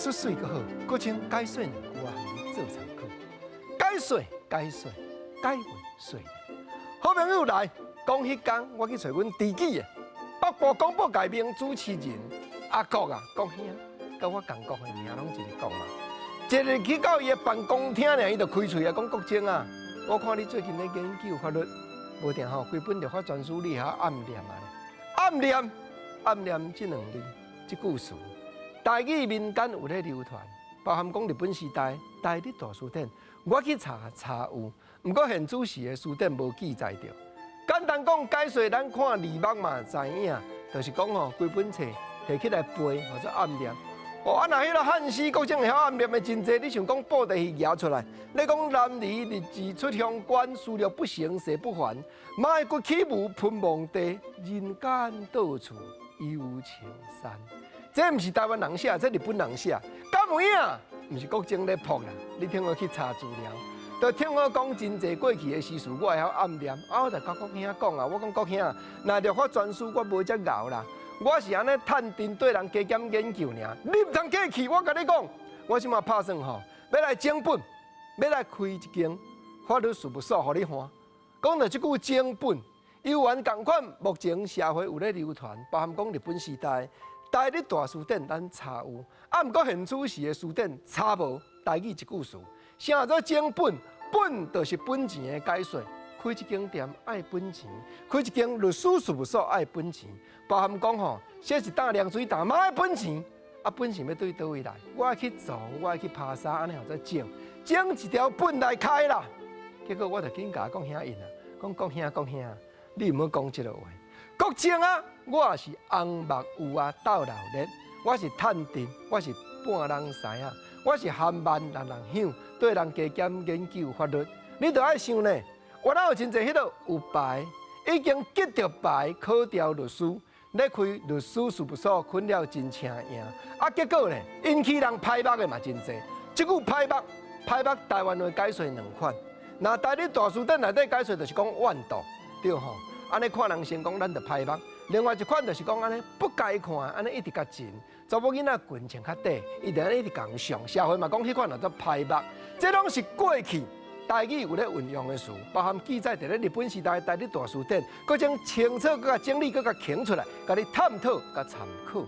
术水个好，搁请解说两句啊，互你做参考。解说，解文说。好朋友来，讲迄天我去找阮知己的北部广播界面主持人阿国啊，国兄，甲我同国的名拢一直讲嘛。一日去到伊的办公厅呢，伊就开喙啊，讲国清啊，我看你最近咧研究法律，无定吼，规本律法全书你还暗念啊？暗念这两字，这句词，台语民间有咧流传，包含讲日本时代台日大书典，我去查有，不过现主时的书典无记载着。简单讲，解说咱看字幕嘛知影，就是讲吼，规本册摕起来背或者暗念。哦，啊，若迄个汉诗国正会晓暗念的真济，你想讲布袋戏摇出来，你讲南离日志出乡关，思虑不成誓不还，卖骨起舞喷望地，人间到处有青山。这毋是台湾人写，这日本人写，敢有影？毋是国正咧扑啦，你听我去查资料。就听我讲真济过去的事事，我会晓暗念。啊，我就甲国兄讲啊，我讲国兄，若律法全书我无遮熬啦，我是安尼探针对人加减研究尔。你唔通客气，我甲你讲，我即马拍算吼，要来整本，要来开一间法律事务所，互你看。讲到即句整本，有缘共款，目前社会有咧流传，包含讲日本时代台日大书典咱查有，啊，毋过现主时的书典查无，台语一句词。啥做整本？本就是本钱的解说。开一间店爱本钱，开一间律师事务所爱本钱，包含讲吼，写一担凉水担嘛爱本钱。啊，本钱要对倒位来？我要去做，我要去拍沙，安尼后再整一条本来开啦。结果我就紧甲讲兄因啊，讲兄，你毋好讲即个话。国正啊，我也是红目有啊斗老烈，我是探针，我是半人师啊。我是含万人想，对人加减研究法律，你着爱想呢。我哪有真侪迄落有牌，已经结着牌考调律师，咧开律师事务所，困了真请赢。啊，结果呢，引起人歹目的嘛真侪。即句歹目台湾话解说两款。那台日大书典内底解说就是讲万道，对吼。安尼看人先讲咱着歹目。另外一款就是讲安尼不该看，安尼一直甲进。查某囡仔裙穿较短，伊就安尼一直共上。社会嘛讲迄款叫做歹目，这拢是过去台语有咧运用的词，包含记载伫咧日本时代台日大书典，搁将清楚、搁甲整理、搁甲倾出来，甲你探讨、甲参考。